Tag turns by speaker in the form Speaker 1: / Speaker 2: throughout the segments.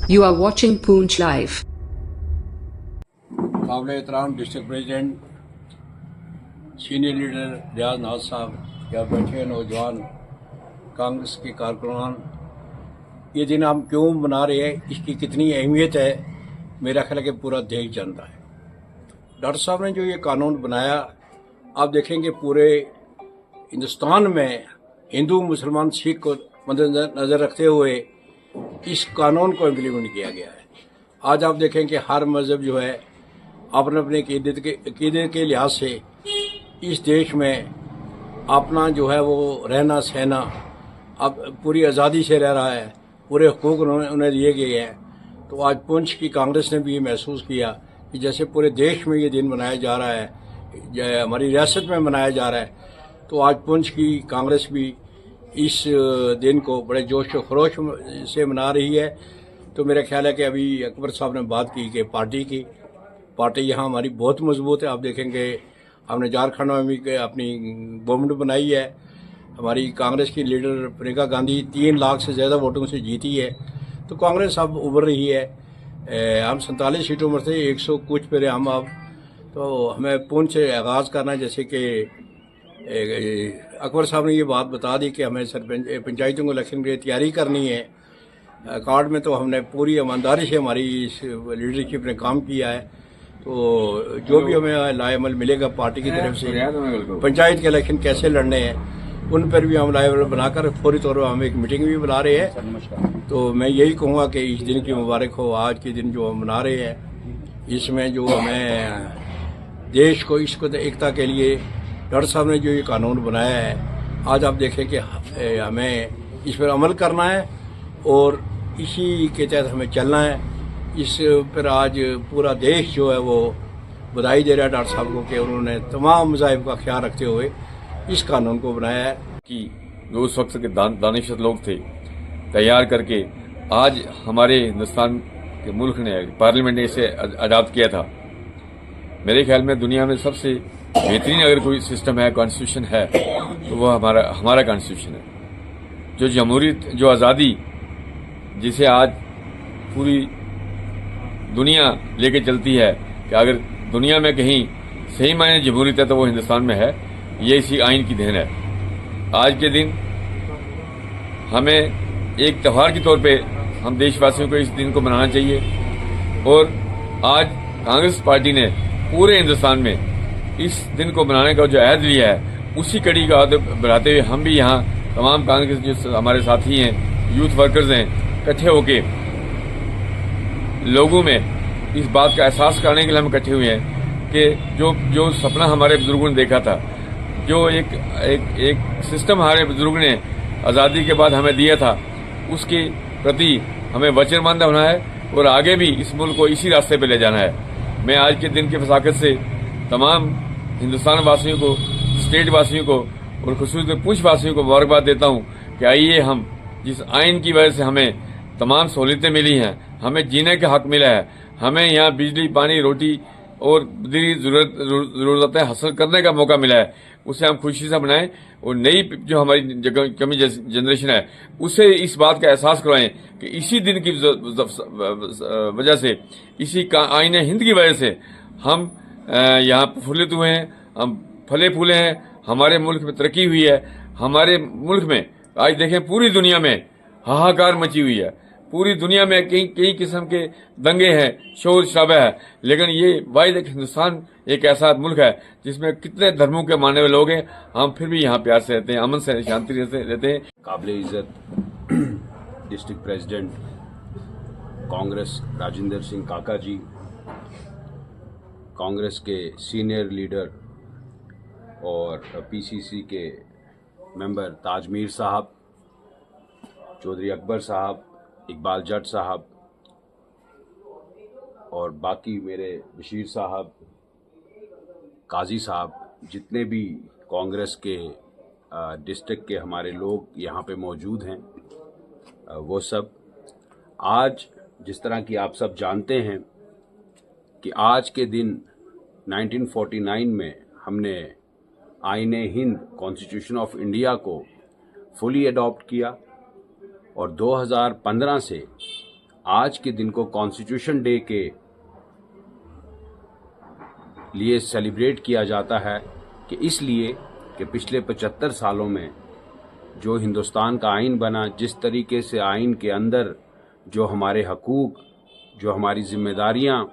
Speaker 1: You are watching Poonch Live.
Speaker 2: काबिल एहतराम district president senior leader रियाज नाज साहब, यहाँ बैठे नौजवान कांग्रेस के कारकुनान, ये दिन हम क्यों मना रहे हैं, इसकी कितनी अहमियत है, मेरा ख्याल है कि पूरा देश जानता है। डॉक्टर साहब ने जो ये कानून बनाया, आप देखेंगे पूरे हिंदुस्तान में हिंदू मुसलमान सिख को मद्देनजर रखते हुए इस कानून को इम्प्लीमेंट किया गया है। आज आप देखें कि हर मजहब जो है अपने अपने अकीदे के लिहाज से इस देश में अपना जो है वो रहना सहना अब पूरी आज़ादी से रह रहा है, पूरे हुकूक उन्हें दिए गए हैं। तो आज पुंछ की कांग्रेस ने भी ये महसूस किया कि जैसे पूरे देश में ये दिन मनाया जा रहा है, हमारी रियासत में मनाया जा रहा है, तो आज पुंछ की कांग्रेस भी इस दिन को बड़े जोश व खरोश से मना रही है। तो मेरा ख्याल है कि अभी अकबर साहब ने बात की कि पार्टी यहाँ हमारी बहुत मजबूत है। आप देखेंगे हमने झारखंड में भी अपनी गवर्नमेंट बनाई है। हमारी कांग्रेस की लीडर प्रियंका गांधी 3 लाख से ज़्यादा वोटों से जीती है। तो कांग्रेस अब उभर रही है। हम 47 सीटों में से 100 कुछ पे हम अब, तो हमें पुंछ से आगाज़ करना, जैसे कि अकबर साहब ने ये बात बता दी कि हमें पंचायतों को इलेक्शन के लिए तैयारी करनी है। कार्ड में तो हमने पूरी ईमानदारी से हमारी इस लीडरशिप ने काम किया है। तो जो भी हमें लाएमल मिलेगा पार्टी की तरफ से, पंचायत के इलेक्शन कैसे लड़ने हैं उन पर भी हम लाएमल बनाकर फौरी तौर पर हम एक मीटिंग भी बुला रहे हैं। तो मैं यही कहूँगा कि इस दिन की मुबारक हो। आज के दिन जो हम मना रहे हैं, इसमें जो हमें देश को एकता के लिए डॉक्टर साहब ने जो ये कानून बनाया है, आज आप देखें कि हमें इस पर अमल करना है और इसी के तहत हमें चलना है। इस पर आज पूरा देश जो है वो बधाई दे रहा है डॉक्टर साहब को कि उन्होंने तमाम मज़ाहिब का ख्याल रखते हुए इस कानून को बनाया है।
Speaker 3: कि जो उस वक्त के दानिशवर लोग थे तैयार करके आज हमारे हिंदुस्तान के मुल्क ने, पार्लियामेंट ने इसे अडॉप्ट किया था। मेरे ख्याल में दुनिया में सबसे बेहतरीन अगर कोई सिस्टम है, कॉन्स्टिट्यूशन है, तो वो हमारा कॉन्स्टिट्यूशन है। जो जमहूरियत, जो आज़ादी जिसे आज पूरी दुनिया लेके चलती है कि अगर दुनिया में कहीं सही मायने जमहूरियत है तो वो हिंदुस्तान में है। ये इसी आइन की देन है। आज के दिन हमें एक त्यौहार के तौर पे हम देशवासियों को इस दिन को मनाना चाहिए। और आज कांग्रेस पार्टी ने पूरे हिंदुस्तान में इस दिन को मनाने का जो अहद लिया है, उसी कड़ी का बढ़ाते हुए हम भी यहाँ तमाम कांग्रेस जो हमारे साथी हैं, यूथ वर्कर्स हैं, इकट्ठे होके लोगों में इस बात का एहसास कराने के लिए हम इकट्ठे हुए हैं कि जो सपना हमारे बुजुर्गों ने देखा था, जो एक सिस्टम हमारे बुजुर्ग ने आज़ादी के बाद हमें दिया था, उसके प्रति हमें वचनबद्ध होना है और आगे भी इस मुल्क को इसी रास्ते पर ले जाना है। मैं आज के दिन की फसाकत से तमाम हिंदुस्तान वासियों को, स्टेट वासियों को और खुसूस पुंछ वासियों को मुबारकबाद देता हूँ कि आइए हम जिस आइन की वजह से हमें तमाम सहूलियतें मिली हैं, हमें जीने का हक मिला है, हमें यहाँ बिजली, पानी, रोटी और दिली ज़रूरतें हासिल करने का मौका मिला है, उसे हम खुशी से मनाएं। और नई जो हमारी कमी जनरेशन है उसे इस बात का एहसास करवाएं कि इसी दिन की वजह से, इसी आईने हिंद की वजह से हम यहाँ प्रफुल्लित हुए हैं, हम फले फूले हैं, हमारे मुल्क में तरक्की हुई है। हमारे मुल्क में आज देखें पूरी दुनिया में हाहाकार मची हुई है। पूरी दुनिया में कई किस्म के दंगे हैं, शोर शराबा है, लेकिन ये वाहिद एक हिंदुस्तान एक ऐसा मुल्क है जिसमें कितने धर्मों के मानने वाले लोग हैं, हम फिर भी यहाँ प्यार से रहते हैं, अमन से, शांति से रहते हैं।
Speaker 4: काबिल इज़्ज़त डिस्ट्रिक्ट प्रेसिडेंट कांग्रेस राजेंद्र सिंह काका जी, कांग्रेस के सीनियर लीडर और पीसीसी के मेंबर ताजमीर साहब, चौधरी अकबर साहब, इकबाल जट साहब और बाकी मेरे बशीर साहब, काजी साहब, जितने भी कांग्रेस के डिस्ट्रिक्ट के हमारे लोग यहाँ पे मौजूद हैं, वो सब आज जिस तरह की आप सब जानते हैं कि आज के दिन 1949 में हमने आईने हिंद, कॉन्स्टिट्यूशन ऑफ इंडिया को फुली अडॉप्ट किया और 2015 से आज के दिन को कॉन्स्टिट्यूशन डे के लिए सेलिब्रेट किया जाता है कि इसलिए कि पिछले 75 सालों में जो हिंदुस्तान का आइन बना, जिस तरीके से आइन के अंदर जो हमारे हकूक़, जो हमारी जिम्मेदारियां,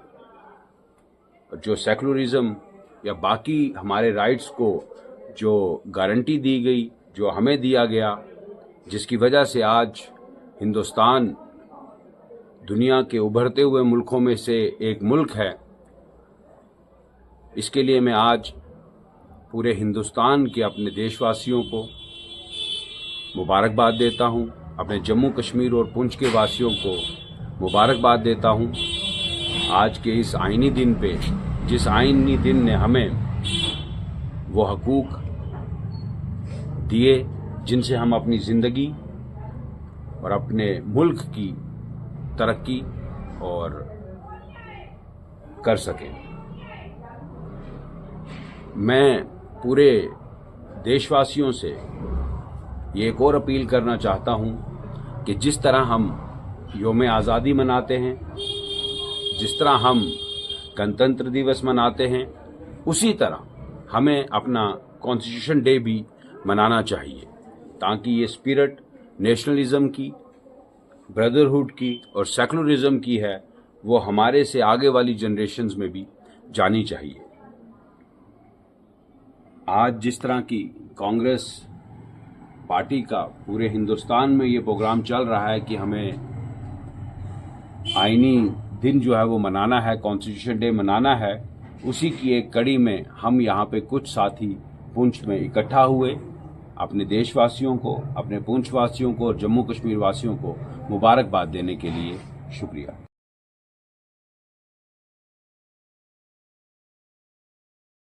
Speaker 4: जो सेकुलरिज्म या बाकी हमारे राइट्स को जो गारंटी दी गई, जो हमें दिया गया, जिसकी वजह से आज हिंदुस्तान दुनिया के उभरते हुए मुल्कों में से एक मुल्क है, इसके लिए मैं आज पूरे हिंदुस्तान के अपने देशवासियों को मुबारकबाद देता हूं, अपने जम्मू कश्मीर और पुंछ के वासियों को मुबारकबाद देता हूं। आज के इस आईनी दिन पे, जिस आईनी दिन ने हमें वो हकूक़ दिए जिनसे हम अपनी ज़िंदगी और अपने मुल्क की तरक्की और कर सकें। मैं पूरे देशवासियों से ये एक और अपील करना चाहता हूं कि जिस तरह हम योम आज़ादी मनाते हैं, जिस तरह हम गणतंत्र दिवस मनाते हैं, उसी तरह हमें अपना कॉन्स्टिट्यूशन डे भी मनाना चाहिए, ताकि ये स्पिरिट नेशनलिज्म की, ब्रदरहुड की और सेकुलरिज्म की है, वो हमारे से आगे वाली जनरेशन्स में भी जानी चाहिए। आज जिस तरह की कांग्रेस पार्टी का पूरे हिंदुस्तान में ये प्रोग्राम चल रहा है कि हमें आईनी दिन जो है वो मनाना है, कॉन्स्टिट्यूशन डे मनाना है, उसी की एक कड़ी में हम यहाँ पे कुछ साथी पुंछ में इकट्ठा हुए। अपने देशवासियों को, अपने पुंछ वासियों को और जम्मू कश्मीर वासियों को मुबारकबाद देने के लिए शुक्रिया।